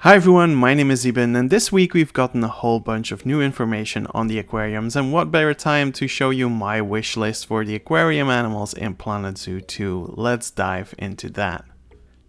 Hi everyone, my name is Iben, and this week we've gotten a whole bunch of new information on the aquariums, and what better time to show you my wish list for the aquarium animals in Planet Zoo 2. Let's dive into that.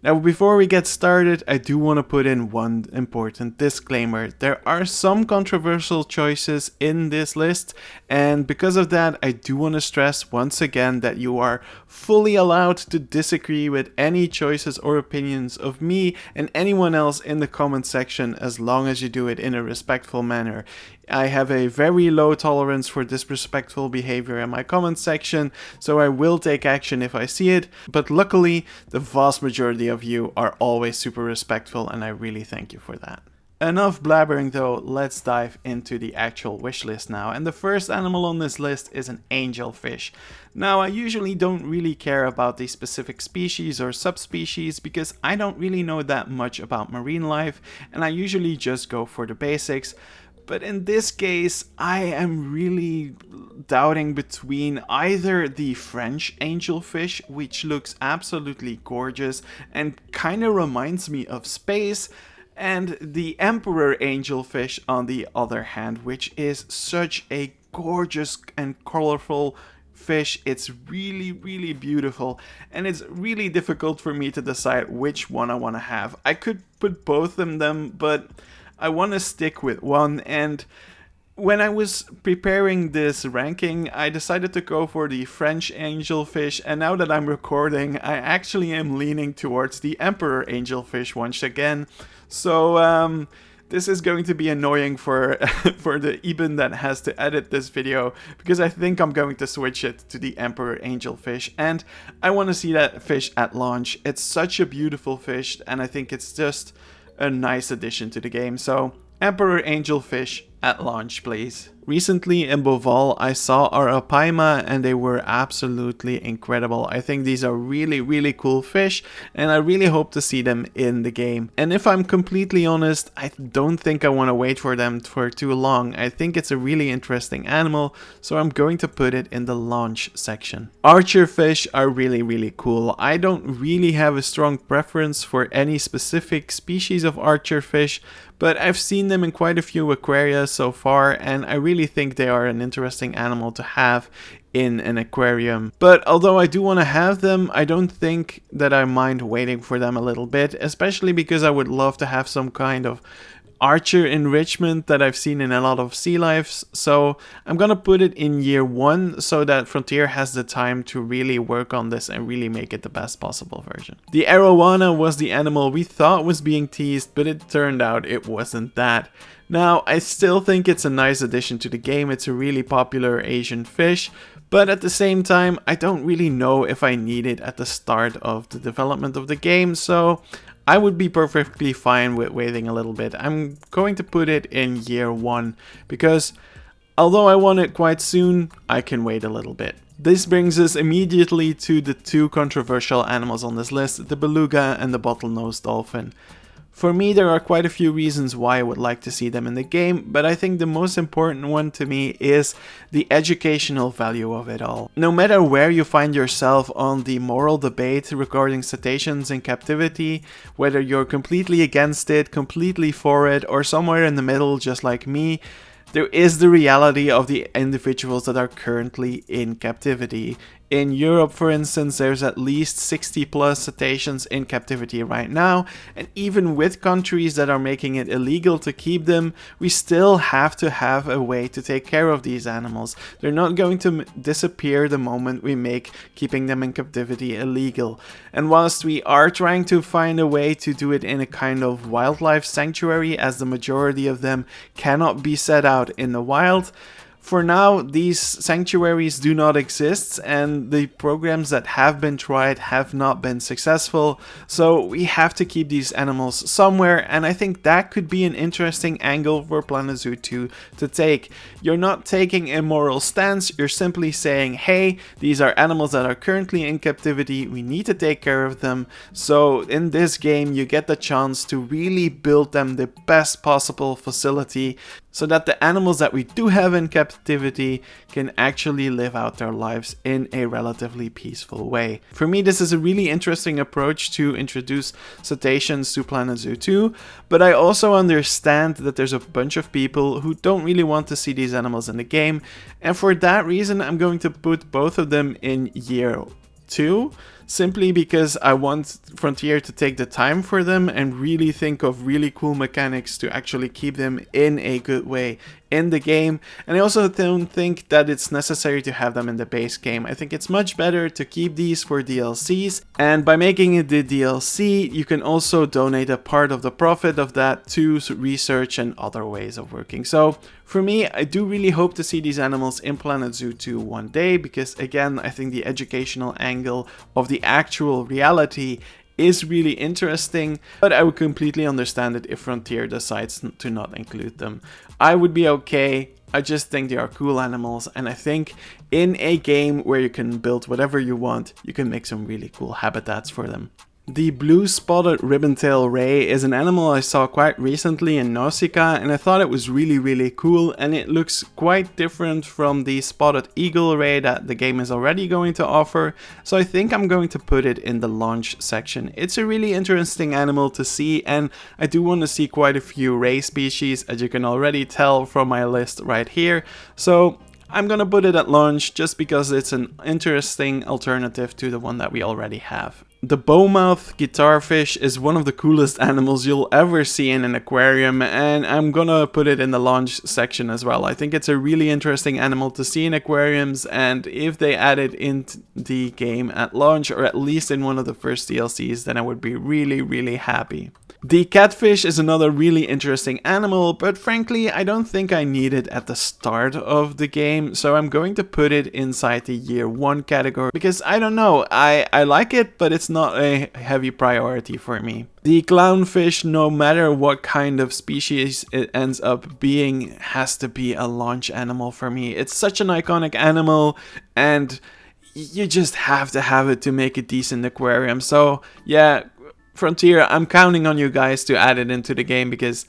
Now, before we get started, I do want to put in one important disclaimer. There are some controversial choices in this list, and because of that, I do want to stress once again that you are fully allowed to disagree with any choices or opinions of me and anyone else in the comment section, as long as you do it in a respectful manner. I have a very low tolerance for disrespectful behavior in my comment section, so I will take action if I see it, but luckily the vast majority of you are always super respectful, and I really thank you for that. Enough blabbering though, let's dive into the actual wish list now, and the first animal on this list is an angelfish. Now, I usually don't really care about the specific species or subspecies because I don't really know that much about marine life, and I usually just go for the basics. But in this case, I am really doubting between either the French angelfish, which looks absolutely gorgeous and kind of reminds me of space, and the emperor angelfish on the other hand, which is such a gorgeous and colorful fish. It's really beautiful, and it's really difficult for me to decide which one I want to have. I could put both of them, but I want to stick with one, and when I was preparing this ranking, I decided to go for the French angelfish, and now that I'm recording, I actually am leaning towards the emperor angelfish once again. So this is going to be annoying for for the Iben that has to edit this video, because I think I'm going to switch it to the emperor angelfish, and I want to see that fish at launch. It's such a beautiful fish, and I think it's just a nice addition to the game. So emperor angelfish at launch, please. Recently in Boval, I saw Arapaima and they were absolutely incredible. I think these are really cool fish, and I really hope to see them in the game. And if I'm completely honest, I don't think I want to wait for them for too long. I think it's a really interesting animal, so I'm going to put it in the launch section. Archer fish are really cool. I don't really have a strong preference for any specific species of archer fish, but I've seen them in quite a few aquaria so far, and I really think they are an interesting animal to have in an aquarium. But although I do want to have them, I don't think that I mind waiting for them a little bit, especially because I would love to have some kind of archer enrichment that I've seen in a lot of sea lives. So I'm gonna put it in year 1 so that Frontier has the time to really work on this and really make it the best possible version. The arowana was the animal we thought was being teased, but it turned out it wasn't that. Now, I still think it's a nice addition to the game. It's a really popular Asian fish, but at the same time, I don't really know if I need it at the start of the development of the game, so I would be perfectly fine with waiting a little bit. I'm going to put it in year 1 because although I want it quite soon, I can wait a little bit. This brings us immediately to the two controversial animals on this list, the beluga and the bottlenose dolphin. For me, there are quite a few reasons why I would like to see them in the game, but I think the most important one to me is the educational value of it all. No matter where you find yourself on the moral debate regarding cetaceans in captivity, whether you're completely against it, completely for it, or somewhere in the middle just like me, there is the reality of the individuals that are currently in captivity. In Europe, for instance, there's at least 60 plus cetaceans in captivity right now, and even with countries that are making it illegal to keep them, we still have to have a way to take care of these animals. They're not going to disappear the moment we make keeping them in captivity illegal. And whilst we are trying to find a way to do it in a kind of wildlife sanctuary, as the majority of them cannot be set out in the wild, for now, these sanctuaries do not exist, and the programs that have been tried have not been successful, so we have to keep these animals somewhere, and I think that could be an interesting angle for Planet Zoo 2 to take. You're not taking a moral stance, you're simply saying, hey, these are animals that are currently in captivity, we need to take care of them, so in this game you get the chance to really build them the best possible facility, so that the animals that we do have in captivity can actually live out their lives in a relatively peaceful way. For me, this is a really interesting approach to introduce cetaceans to Planet Zoo 2, but I also understand that there's a bunch of people who don't really want to see these animals in the game, and for that reason I'm going to put both of them in year 2, simply because I want Frontier to take the time for them and really think of really cool mechanics to actually keep them in a good way in the game. And I also don't think that it's necessary to have them in the base game. I think it's much better to keep these for DLCs, and by making it the DLC, you can also donate a part of the profit of that to research and other ways of working. So for me, I do really hope to see these animals in Planet Zoo 2 one day, because again, I think the educational angle of the actual reality is really interesting, but I would completely understand it if Frontier decides to not include them. I would be okay. I just think they are cool animals, and I think in a game where you can build whatever you want, you can make some really cool habitats for them. The blue spotted ribbon-tail ray is an animal I saw quite recently in Nausicaa, and I thought it was really cool, and it looks quite different from the spotted eagle ray that the game is already going to offer, so I think I'm going to put it in the launch section. It's a really interesting animal to see, and I do want to see quite a few ray species, as you can already tell from my list right here, so I'm gonna put it at launch just because it's an interesting alternative to the one that we already have. The bowmouth guitarfish is one of the coolest animals you'll ever see in an aquarium, and I'm gonna put it in the launch section as well. I think it's a really interesting animal to see in aquariums, and if they add it into the game at launch, or at least in one of the first DLCs, then I would be really happy. The catfish is another really interesting animal, but frankly I don't think I need it at the start of the game, so I'm going to put it inside the year 1 category, because I don't know, I like it, but it's not a heavy priority for me. The clownfish, no matter what kind of species it ends up being, has to be a launch animal for me. It's such an iconic animal, and you just have to have it to make a decent aquarium. So yeah, Frontier, I'm counting on you guys to add it into the game, because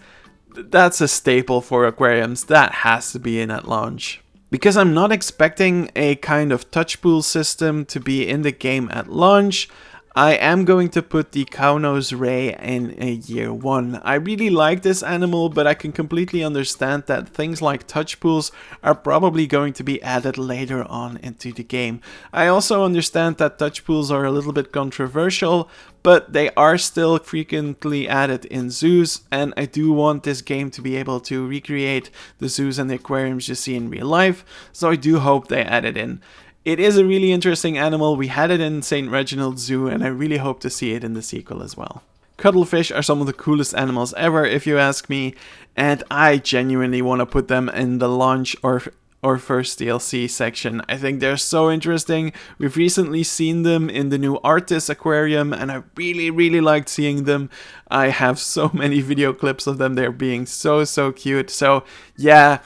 that's a staple for aquariums. That has to be in at launch. Because I'm not expecting a kind of touch pool system to be in the game at launch, I am going to put the cownose ray in a year 1. I really like this animal, but I can completely understand that things like touch pools are probably going to be added later on into the game. I also understand that touch pools are a little bit controversial, but they are still frequently added in zoos, and I do want this game to be able to recreate the zoos and the aquariums you see in real life, so I do hope they add it in. It is a really interesting animal. We had it in Saint Reginald Zoo, and I really hope to see it in the sequel as well. Cuttlefish are some of the coolest animals ever, if you ask me, and I genuinely want to put them in the launch or first DLC section. I think they're so interesting. We've recently seen them in the new Artist Aquarium, and I really liked seeing them. I have so many video clips of them. They're being so cute. So yeah,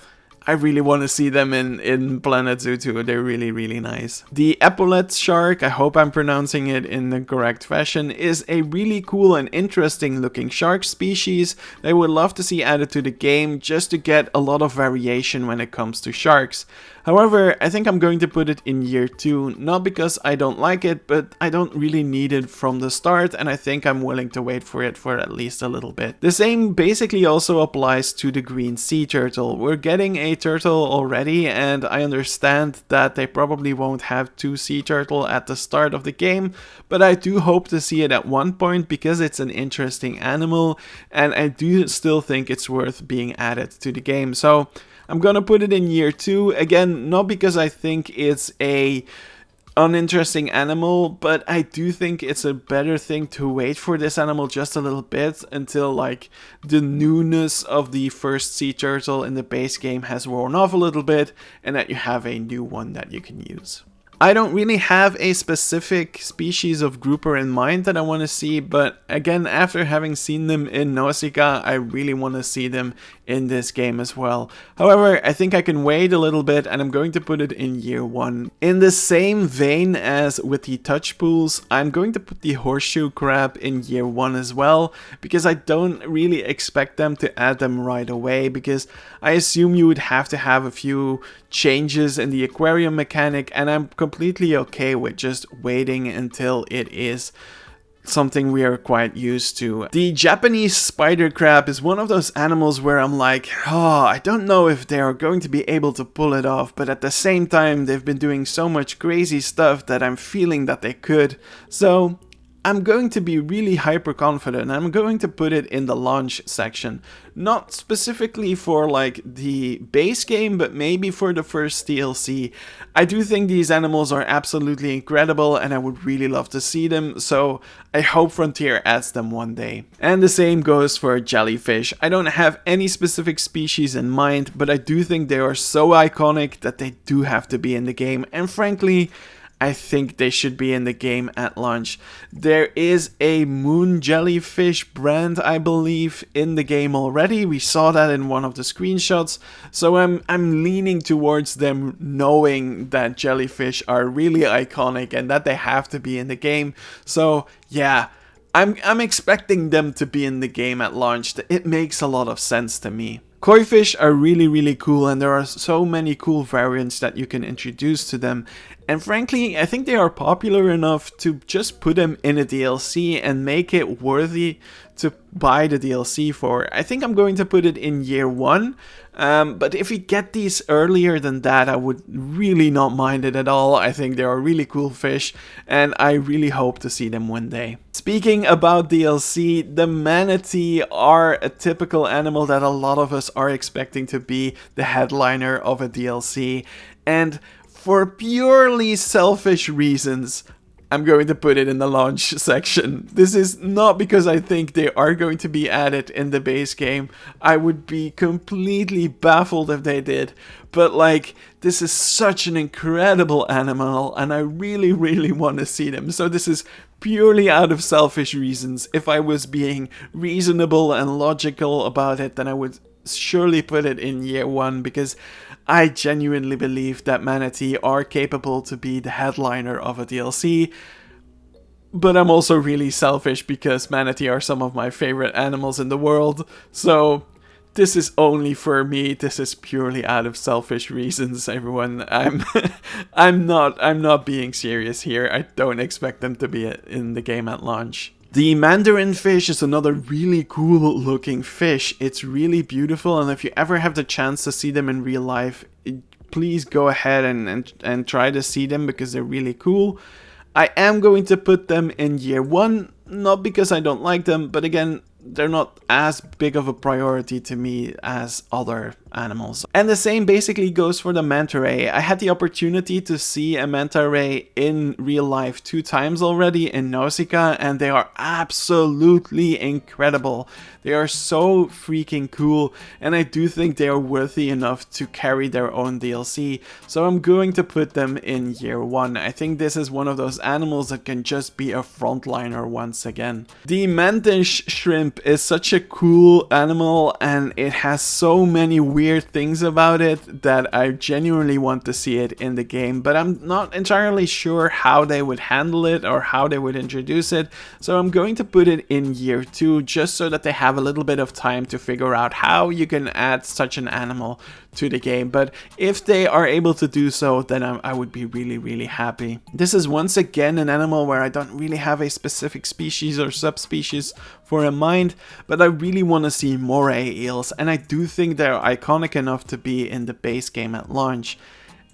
I really want to see them in Planet Zoo 2. They're really nice. The epaulette shark, I hope I'm pronouncing it in the correct fashion, is a really cool and interesting looking shark species that I would love to see added to the game, just to get a lot of variation when it comes to sharks. However, I think I'm going to put it in year 2, not because I don't like it, but I don't really need it from the start, and I think I'm willing to wait for it for at least a little bit. The same basically also applies to the green sea turtle. We're getting a turtle already, and I understand that they probably won't have 2 sea turtle at the start of the game, but I do hope to see it at one point, because it's an interesting animal, and I do still think it's worth being added to the game. So I'm gonna put it in year 2, again, not because I think it's a uninteresting animal, but I do think it's a better thing to wait for this animal just a little bit until like the newness of the first sea turtle in the base game has worn off a little bit, and that you have a new one that you can use. I don't really have a specific species of grouper in mind that I want to see, but again, after having seen them in Nausicaa, I really want to see them in this game as well. However, I think I can wait a little bit, and I'm going to put it in year 1. In the same vein as with the touch pools, I'm going to put the horseshoe crab in year 1 as well, because I don't really expect them to add them right away, because I assume you would have to have a few changes in the aquarium mechanic, and I'm completely okay with just waiting until it is something we are quite used to. The Japanese spider crab is one of those animals where I'm like, oh, I don't know if they are going to be able to pull it off, but at the same time they've been doing so much crazy stuff that I'm feeling that they could. So I'm going to be really hyper confident. I'm going to put it in the launch section. Not specifically for like the base game, but maybe for the first DLC. I do think these animals are absolutely incredible and I would really love to see them, so I hope Frontier adds them one day. And the same goes for jellyfish. I don't have any specific species in mind, but I do think they are so iconic that they do have to be in the game, and frankly, I think they should be in the game at launch. There is a moon jellyfish brand, I believe, in the game already. We saw that in one of the screenshots. So I'm leaning towards them knowing that jellyfish are really iconic and that they have to be in the game. So yeah, I'm expecting them to be in the game at launch. It makes a lot of sense to me. Koi fish are really cool, and there are so many cool variants that you can introduce to them. And frankly, I think they are popular enough to just put them in a DLC and make it worthy to buy the DLC for. I think I'm going to put it in year 1. But if we get these earlier than that, I would really not mind it at all. I think they are really cool fish, and I really hope to see them one day. Speaking about DLC, the manatee are a typical animal that a lot of us are expecting to be the headliner of a DLC. And for purely selfish reasons, I'm going to put it in the launch section. This is not because I think they are going to be added in the base game. I would be completely baffled if they did. But like, this is such an incredible animal and I really want to see them. So this is purely out of selfish reasons. If I was being reasonable and logical about it, then I would surely put it in year 1, because I genuinely believe that manatee are capable to be the headliner of a DLC. But I'm also really selfish because manatee are some of my favorite animals in the world. So this is only for me. This is purely out of selfish reasons, everyone. I'm not being serious here. I don't expect them to be in the game at launch. The mandarin fish is another really cool looking fish. It's really beautiful, and if you ever have the chance to see them in real life, please go ahead and try to see them because they're really cool. I am going to put them in year 1, not because I don't like them, but again, they're not as big of a priority to me as other animals. And the same basically goes for the manta ray. I had the opportunity to see a manta ray in real life 2 times already in Nausicaa, and they are absolutely incredible. They are so freaking cool, and I do think they are worthy enough to carry their own DLC, so I'm going to put them in year 1. I think this is one of those animals that can just be a frontliner once again. The mantish shrimp is such a cool animal, and it has so many weird things about it that I genuinely want to see it in the game, but I'm not entirely sure how they would handle it or how they would introduce it, so I'm going to put it in year 2 just so that they have a little bit of time to figure out how you can add such an animal to the game. But if they are able to do so, then I would be really happy. This is once again an animal where I don't really have a specific species or subspecies for in mind, but I really want to see moray eels, and I do think they're iconic enough to be in the base game at launch.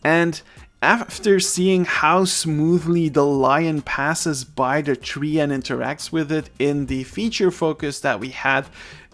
And after seeing how smoothly the lion passes by the tree and interacts with it in the feature focus that we had,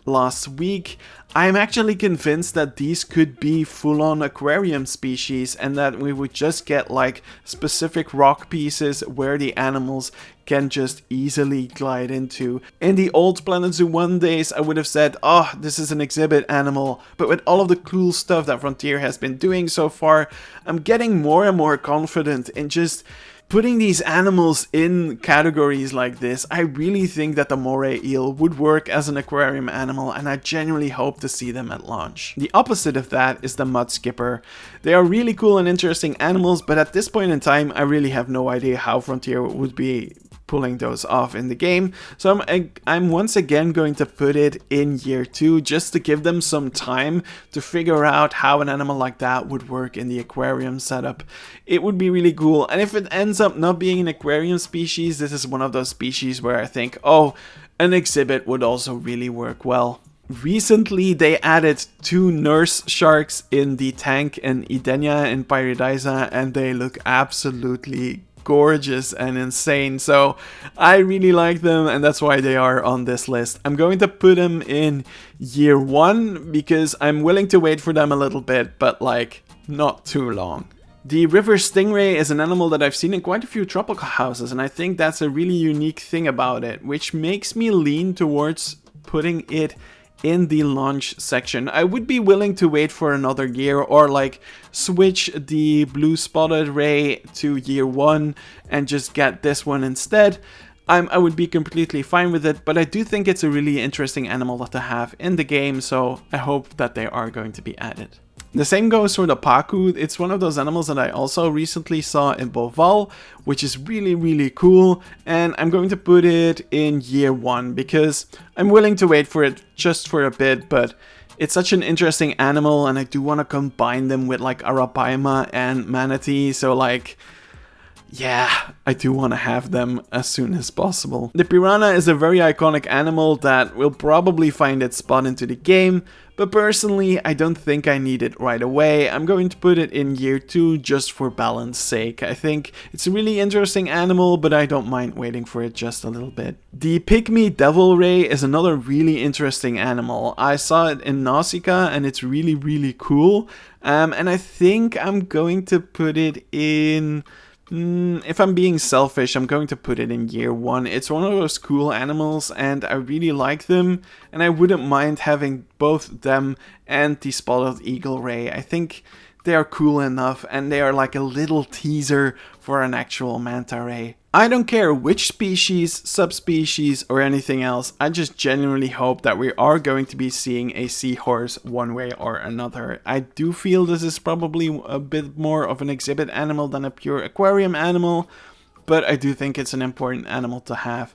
last week, I'm actually convinced that these could be full-on aquarium species and that we would just get like specific rock pieces where the animals can just easily glide into. In the old Planet Zoo 1 days, I would have said, oh, this is an exhibit animal, but with all of the cool stuff that Frontier has been doing so far, I'm getting more and more confident in just putting these animals in categories like this. I really think that the moray eel would work as an aquarium animal, and I genuinely hope to see them at launch. The opposite of that is the mud skipper. They are really cool and interesting animals, but at this point in time, I really have no idea how Frontier would be pulling those off in the game. So I'm once again going to put it in year 2 just to give them some time to figure out how an animal like that would work in the aquarium setup. It would be really cool, and if it ends up not being an aquarium species, this is one of those species where I think, oh, an exhibit would also really work well. Recently, they added 2 nurse sharks in the tank in Idenia and Pyridiza, and they look absolutely gorgeous and insane. So I really like them, and that's why they are on this list. I'm going to put them in year 1 because I'm willing to wait for them a little bit, but like not too long. The river stingray is an animal that I've seen in quite a few tropical houses, and I think that's a really unique thing about it, which makes me lean towards putting it in the launch section. I would be willing to wait for another year or like switch the blue spotted ray to year 1 and just get this one instead. I would be completely fine with it, but I do think it's a really interesting animal to have in the game, so I hope that they are going to be added. The same goes for the pacu. It's one of those animals that I also recently saw in Boval, which is really cool, and I'm going to put it in year 1 because I'm willing to wait for it just for a bit, but it's such an interesting animal and I do want to combine them with like Arapaima and Manatee, so like, yeah, I do want to have them as soon as possible. The piranha is a very iconic animal that will probably find its spot into the game, but personally I don't think I need it right away. I'm going to put it in year 2 just for balance sake. I think it's a really interesting animal, but I don't mind waiting for it just a little bit. The pygmy devil ray is another really interesting animal. I saw it in Nausicaa and it's really cool, and I think I'm going to put it in... if I'm being selfish, I'm going to put it in year 1. It's one of those cool animals and I really like them, and I wouldn't mind having both them and the spotted eagle ray. I think they are cool enough and they are like a little teaser for an actual manta ray. I don't care which species, subspecies or anything else, I just genuinely hope that we are going to be seeing a seahorse one way or another. I do feel this is probably a bit more of an exhibit animal than a pure aquarium animal, but I do think it's an important animal to have.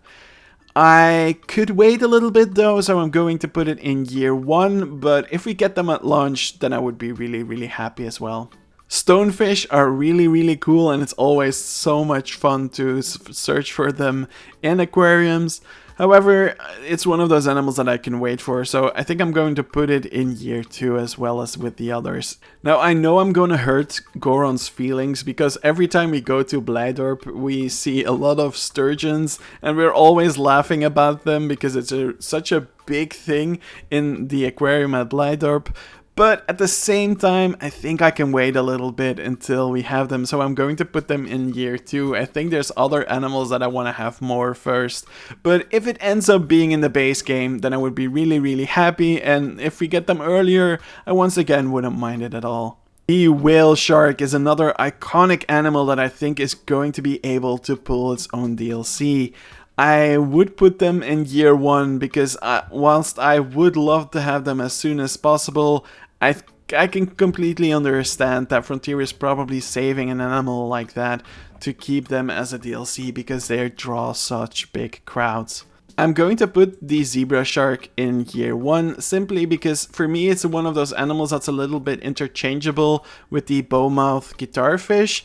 I could wait a little bit though, so I'm going to put it in year 1, but if we get them at launch, then I would be really happy as well. Stonefish are really cool, and it's always so much fun to search for them in aquariums. However, it's one of those animals that I can wait for, so I think I'm going to put it in year 2 as well as with the others. Now, I know I'm going to hurt Goron's feelings because every time we go to Blijdorp, we see a lot of sturgeons, and we're always laughing about them because it's such a big thing in the aquarium at Blijdorp. But at the same time, I think I can wait a little bit until we have them, so I'm going to put them in year 2. I think there's other animals that I want to have more first. But if it ends up being in the base game, then I would be really happy, and if we get them earlier, I once again wouldn't mind it at all. The whale shark is another iconic animal that I think is going to be able to pull its own DLC. I would put them in year 1 because whilst I would love to have them as soon as possible, I can completely understand that Frontier is probably saving an animal like that to keep them as a DLC because they draw such big crowds. I'm going to put the zebra shark in year 1 simply because for me it's one of those animals that's a little bit interchangeable with the bowmouth guitarfish.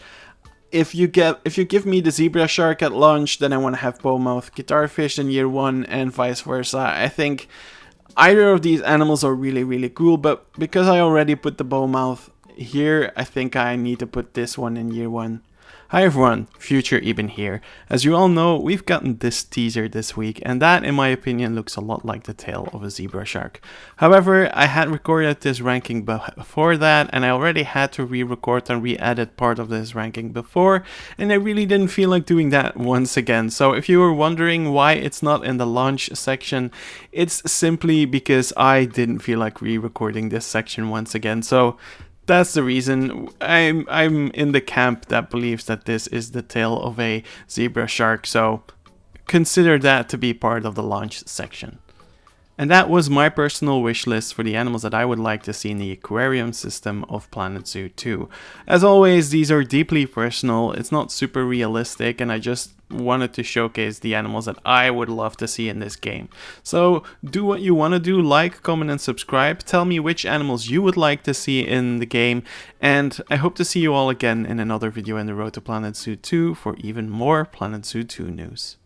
If you give me the zebra shark at launch, then I want to have bowmouth guitarfish in year 1 and vice versa. I think either of these animals are really cool, but because I already put the bowmouth here, I think I need to put this one in year 1. Hi everyone, Future Iben here. As you all know, we've gotten this teaser this week, and that in my opinion looks a lot like the tail of a zebra shark. However, I had recorded this ranking before that, and I already had to re-record and re-edit part of this ranking before, and I really didn't feel like doing that once again. So if you were wondering why it's not in the launch section, it's simply because I didn't feel like re-recording this section once again. So that's the reason. I'm in the camp that believes that this is the tail of a zebra shark, so consider that to be part of the launch section. And that was my personal wish list for the animals that I would like to see in the aquarium system of Planet Zoo 2. As always, these are deeply personal, it's not super realistic, and I just wanted to showcase the animals that I would love to see in this game. So do what you want to do, like, comment and subscribe, tell me which animals you would like to see in the game, and I hope to see you all again in another video in the road to Planet Zoo 2 for even more Planet Zoo 2 news.